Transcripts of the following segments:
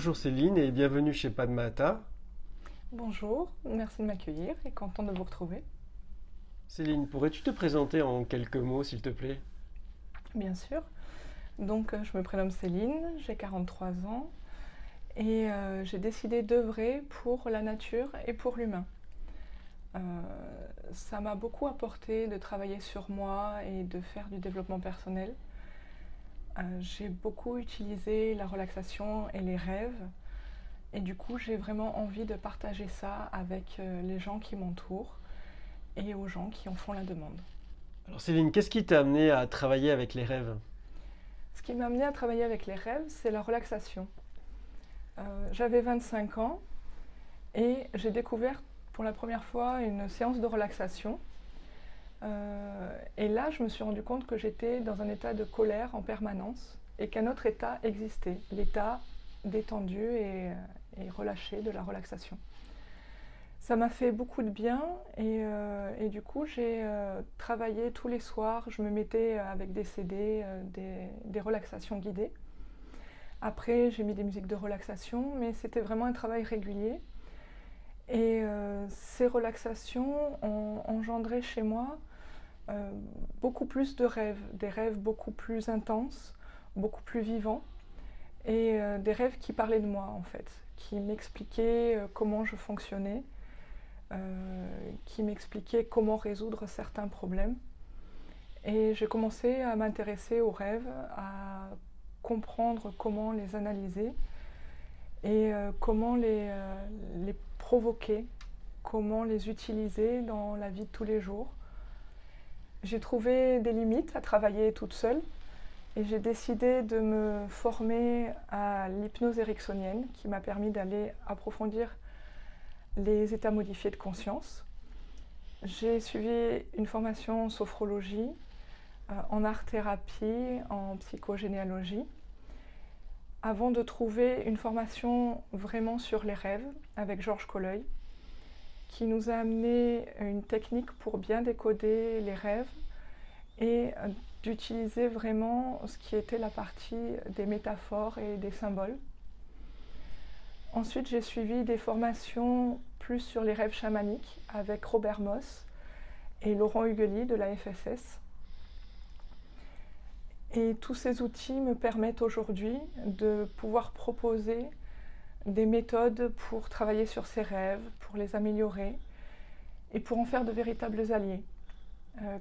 Bonjour Céline et bienvenue chez Padmata. Bonjour, merci de m'accueillir et content de vous retrouver. Céline, pourrais-tu te présenter en quelques mots s'il te plaît? Bien sûr. Je me prénomme Céline, j'ai 43 ans et j'ai décidé d'œuvrer pour la nature et pour l'humain. Euh, Ça m'a beaucoup apporté de travailler sur moi et de faire du développement personnel. J'ai beaucoup utilisé la relaxation et les rêves et du coup j'ai vraiment envie de partager ça avec les gens qui m'entourent et aux gens qui en font la demande. Alors Céline, qu'est-ce qui t'a amené à travailler avec les rêves? Ce qui m'a amené à travailler avec les rêves, c'est la relaxation. J'avais 25 ans et j'ai découvert pour la première fois une séance de relaxation. Et là, je me suis rendu compte que j'étais dans un état de colère en permanence et qu'un autre état existait, l'état détendu et relâché de la relaxation. Ça m'a fait beaucoup de bien et du coup j'ai travaillé tous les soirs, je me mettais avec des CD, des relaxations guidées. Après j'ai mis des musiques de relaxation, mais c'était vraiment un travail régulier. Et ces relaxations ont engendré chez moi euh, beaucoup plus de rêves, des rêves beaucoup plus intenses, beaucoup plus vivants, et des rêves qui parlaient de moi en fait, qui m'expliquaient comment je fonctionnais, qui m'expliquait comment résoudre certains problèmes. Et j'ai commencé à m'intéresser aux rêves, à comprendre comment les analyser et comment les provoquer, comment les utiliser dans la vie de tous les jours. J'ai trouvé des limites à travailler toute seule et j'ai décidé de me former à l'hypnose ericksonienne qui m'a permis d'aller approfondir les états modifiés de conscience. J'ai suivi une formation en sophrologie, en art-thérapie, en psychogénéalogie, avant de trouver une formation vraiment sur les rêves avec Georges Colleuil, qui nous a amené une technique pour bien décoder les rêves et d'utiliser vraiment ce qui était la partie des métaphores et des symboles. Ensuite, j'ai suivi des formations plus sur les rêves chamaniques avec Robert Moss et Laurent Huguely de la FSS. Et tous ces outils me permettent aujourd'hui de pouvoir proposer des méthodes pour travailler sur ces rêves, pour les améliorer et pour en faire de véritables alliés.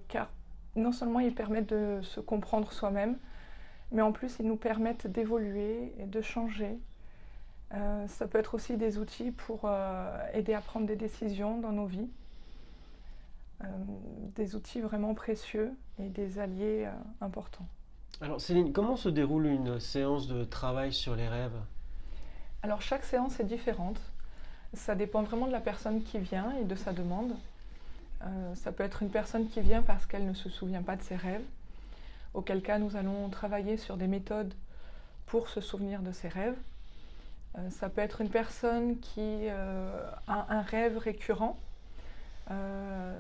Car non seulement ils permettent de se comprendre soi-même, mais en plus ils nous permettent d'évoluer et de changer. Ça peut être aussi des outils pour aider à prendre des décisions dans nos vies. Des outils vraiment précieux et des alliés importants. Alors Céline, comment se déroule une séance de travail sur les rêves? Alors chaque séance est différente. Ça dépend vraiment de la personne qui vient et de sa demande. Ça peut être une personne qui vient parce qu'elle ne se souvient pas de ses rêves, auquel cas nous allons travailler sur des méthodes pour se souvenir de ses rêves. Ça peut être une personne qui a un rêve récurrent.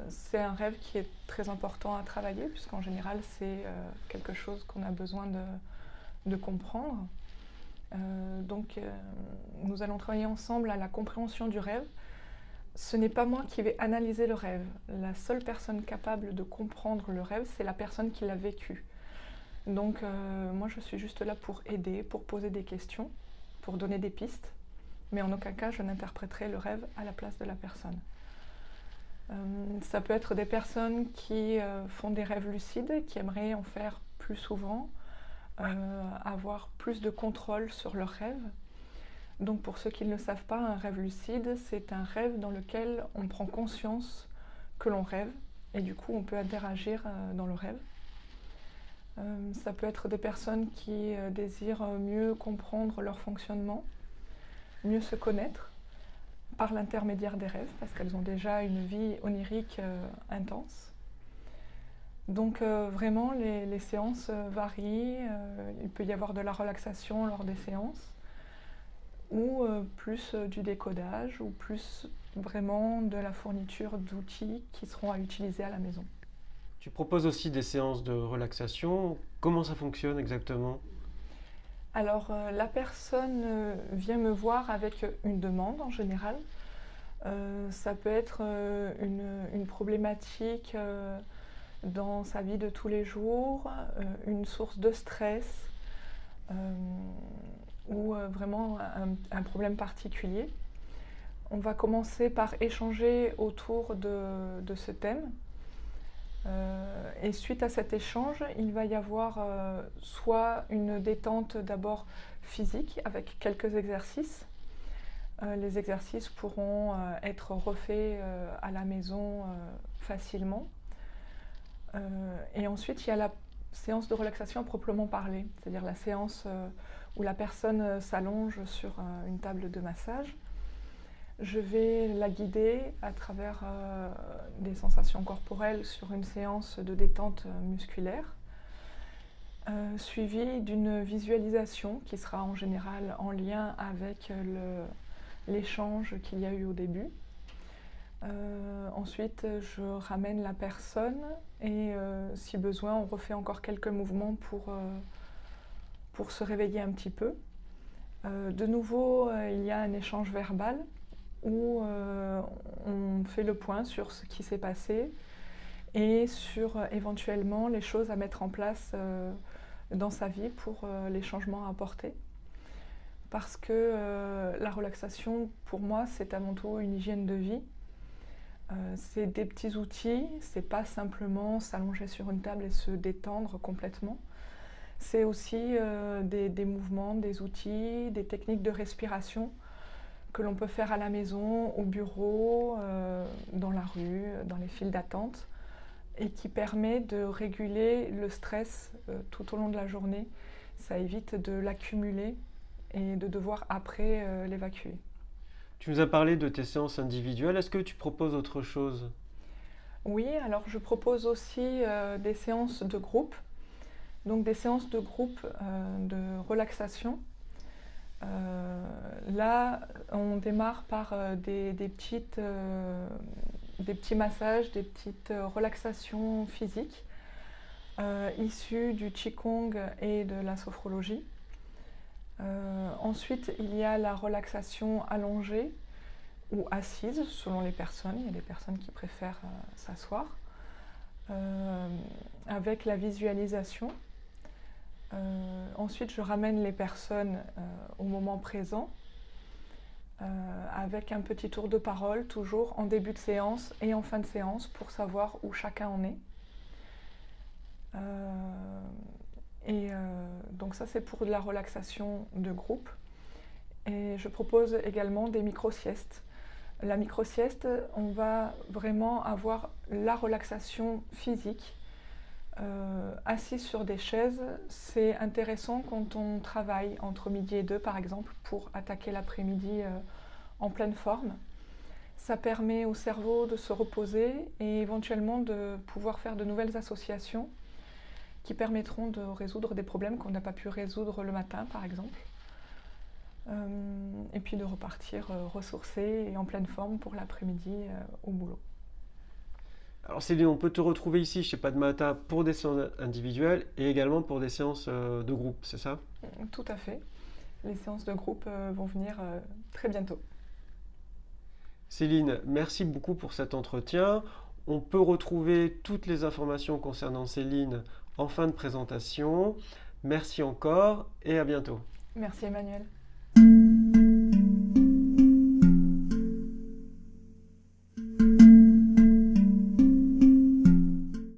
C'est un rêve qui est très important à travailler, puisqu'en général c'est quelque chose qu'on a besoin de comprendre. Nous allons travailler ensemble à la compréhension du rêve. Ce n'est pas moi qui vais analyser le rêve. La seule personne capable de comprendre le rêve, c'est la personne qui l'a vécu. Moi je suis juste là pour aider, pour poser des questions, pour donner des pistes, mais en aucun cas je n'interpréterai le rêve à la place de la personne. Ça peut être des personnes qui font des rêves lucides, qui aimeraient en faire plus souvent, avoir plus de contrôle sur leurs rêves. Donc pour ceux qui ne le savent pas, un rêve lucide, c'est un rêve dans lequel on prend conscience que l'on rêve et du coup on peut interagir dans le rêve. Ça peut être des personnes qui désirent mieux comprendre leur fonctionnement, mieux se connaître par l'intermédiaire des rêves parce qu'elles ont déjà une vie onirique intense. Vraiment les séances varient, il peut y avoir de la relaxation lors des séances ou plus du décodage ou plus vraiment de la fourniture d'outils qui seront à utiliser à la maison. Tu proposes aussi des séances de relaxation. Comment ça fonctionne exactement? Alors, la personne vient me voir avec une demande en général. Ça peut être une problématique dans sa vie de tous les jours, une source de stress euh, ou vraiment un problème particulier. On va commencer par échanger autour de ce thème. Et suite à cet échange, il va y avoir soit une détente d'abord physique avec quelques exercices. Les exercices pourront être refaits à la maison facilement. Et ensuite, il y a la séance de relaxation à proprement parler, c'est-à-dire la séance où la personne s'allonge sur une table de massage. Je vais la guider à travers des sensations corporelles sur une séance de détente musculaire, suivie d'une visualisation qui sera en général en lien avec l'échange qu'il y a eu au début. Ensuite, je ramène la personne et si besoin, on refait encore quelques mouvements pour se réveiller un petit peu. De nouveau, il y a un échange verbal où on fait le point sur ce qui s'est passé et sur éventuellement les choses à mettre en place dans sa vie pour les changements à apporter. Parce que la relaxation, pour moi, c'est avant tout une hygiène de vie. C'est des petits outils, c'est pas simplement s'allonger sur une table et se détendre complètement. C'est aussi des mouvements, des outils, des techniques de respiration que l'on peut faire à la maison, au bureau, dans la rue, dans les files d'attente, et qui permet de réguler le stress tout au long de la journée. Ça évite de l'accumuler et de devoir après l'évacuer. Tu nous as parlé de tes séances individuelles, est-ce que tu proposes autre chose? Oui, alors je propose aussi des séances de groupe, donc des séances de groupe de relaxation. Là, on démarre par des petits massages, des petites relaxations physiques issues du Qigong et de la sophrologie. Ensuite, il y a la relaxation allongée ou assise, selon les personnes. Il y a des personnes qui préfèrent s'asseoir, avec la visualisation. Ensuite, je ramène les personnes au moment présent, avec un petit tour de parole, toujours en début de séance et en fin de séance, pour savoir où chacun en est. Donc ça, c'est pour de la relaxation de groupe. Et je propose également des micro-siestes. La micro-sieste, on va vraiment avoir la relaxation physique. Assis sur des chaises, c'est intéressant quand on travaille entre midi et 2 par exemple, pour attaquer l'après-midi en pleine forme. Ça permet au cerveau de se reposer et éventuellement de pouvoir faire de nouvelles associations qui permettront de résoudre des problèmes qu'on n'a pas pu résoudre le matin, par exemple. Et puis de repartir ressourcé et en pleine forme pour l'après-midi au boulot. Alors Céline, on peut te retrouver ici chez Pas de Matin pour des séances individuelles et également pour des séances de groupe, c'est ça? Tout à fait. Les séances de groupe vont venir très bientôt. Céline, merci beaucoup pour cet entretien. On peut retrouver toutes les informations concernant Céline en fin de présentation. Merci encore et à bientôt. Merci Emmanuel.